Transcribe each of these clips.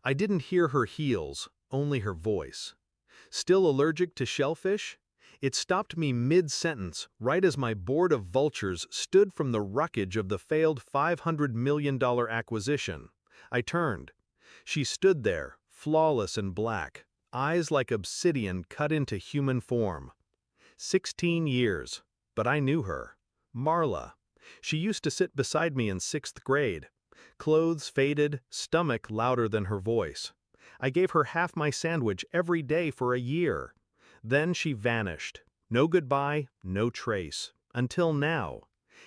I didn't hear her heels, only her voice. Still allergic to shellfish? It stopped me mid-sentence, right as my board of vultures stood from the wreckage of the failed $500 million acquisition. I turned. She stood there, flawless and black, eyes like obsidian cut into human form. 16 years, but I knew her. Marla. She used to sit beside me in 6th grade. Clothes faded, stomach louder than her voice. I gave her half my sandwich every day for a year. Then she vanished. No goodbye, no trace. Until now.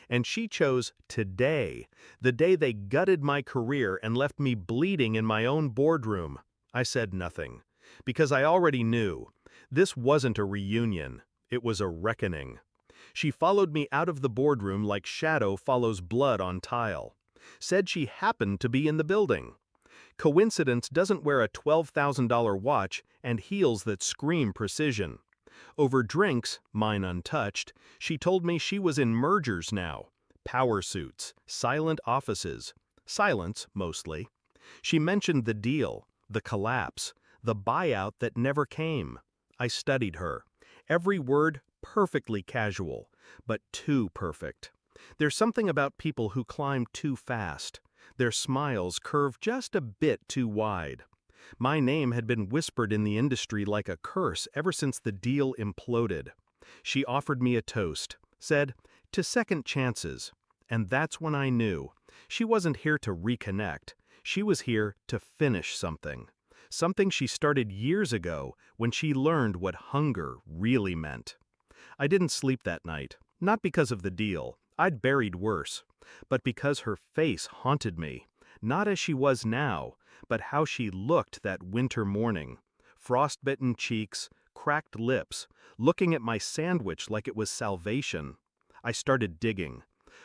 And she chose today, the day they gutted my career and left me bleeding in my own boardroom. I said nothing, because I already knew. This wasn't a reunion. It was a reckoning. She followed me out of the boardroom like shadow follows blood on tile. Said she happened to be in the building. Coincidence doesn't wear a $12,000 watch and heels that scream precision. Over drinks, mine untouched, she told me she was in mergers now. Power suits, silent offices. Silence, mostly. She mentioned the deal, the collapse, the buyout that never came. I studied her. Every word perfectly casual, but too perfect. There's something about people who climb too fast. Their smiles curve just a bit too wide. My name had been whispered in the industry like a curse ever since the deal imploded. She offered me a toast, said, "To second chances." And that's when I knew. She wasn't here to reconnect. She was here to finish something. Something she started years ago when she learned what hunger really meant. I didn't sleep that night, not because of the deal. I'd buried worse. But because her face haunted me, not as she was now, but how she looked that winter morning. Frostbitten cheeks, cracked lips, looking at my sandwich like it was salvation. I started digging.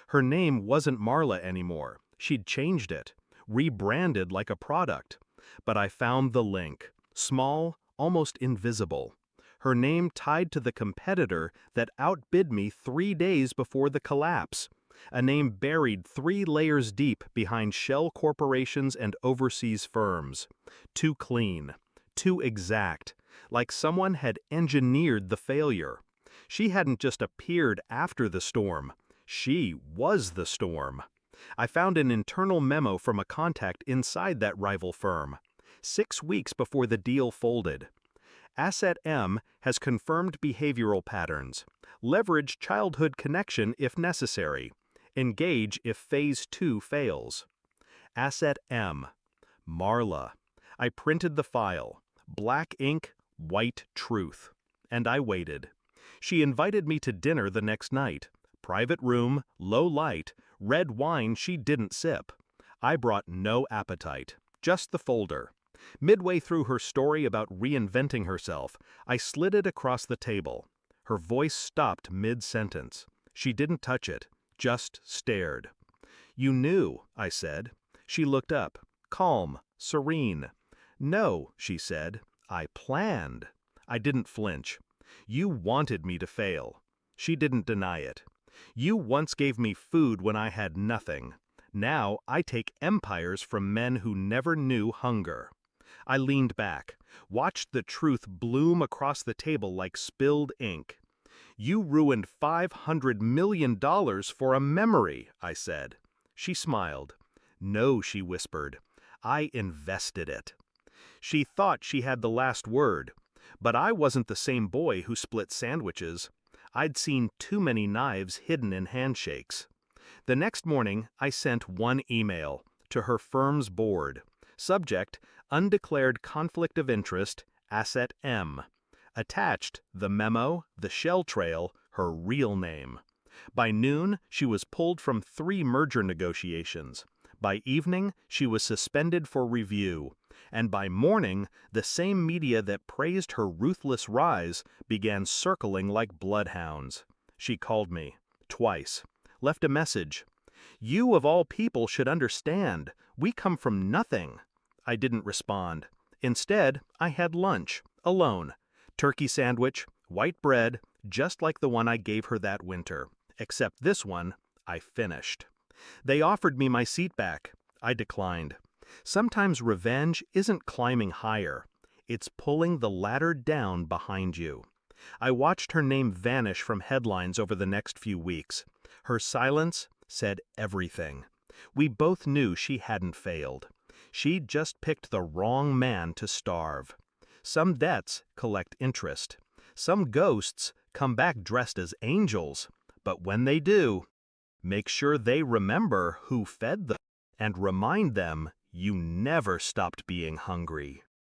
Her name wasn't Marla anymore. She'd changed it, rebranded like a product. But I found the link, small, almost invisible. Her name tied to the competitor that outbid me 3 days before the collapse. A name buried 3 layers deep behind shell corporations and overseas firms. Too clean, too exact, like someone had engineered the failure. She hadn't just appeared after the storm. She was the storm. I found an internal memo from a contact inside that rival firm, 6 weeks before the deal folded. Asset M has confirmed behavioral patterns. Leverage childhood connection if necessary. Engage if Phase 2 fails. Asset M. Marla. I printed the file. Black ink, white truth. And I waited. She invited me to dinner the next night. Private room, low light, red wine she didn't sip. I brought no appetite, just the folder. Midway through her story about reinventing herself, I slid it across the table. Her voice stopped mid-sentence. She didn't touch it, just stared. "You knew," I said. She looked up, calm, serene. "No," she said, "I planned." I didn't flinch. "You wanted me to fail." She didn't deny it. "You once gave me food when I had nothing. Now I take empires from men who never knew hunger." I leaned back, watched the truth bloom across the table like spilled ink. "You ruined $500 million for a memory," I said. She smiled. "No," she whispered. "I invested it." She thought she had the last word, but I wasn't the same boy who split sandwiches. I'd seen too many knives hidden in handshakes. The next morning, I sent one email to her firm's board. Subject, undeclared conflict of interest, Asset M. Attached, the memo, the shell trail, her real name. By noon, she was pulled from 3 merger negotiations. By evening, she was suspended for review. And by morning, the same media that praised her ruthless rise began circling like bloodhounds. She called me, twice, left a message. "You of all people should understand. We come from nothing." I didn't respond. Instead, I had lunch, alone. Turkey sandwich, white bread, just like the one I gave her that winter. Except this one, I finished. They offered me my seat back. I declined. Sometimes revenge isn't climbing higher. It's pulling the ladder down behind you. I watched her name vanish from headlines over the next few weeks. Her silence said everything. We both knew she hadn't failed. She'd just picked the wrong man to starve. Some debts collect interest. Some ghosts come back dressed as angels. But when they do, make sure they remember who fed them and remind them you never stopped being hungry.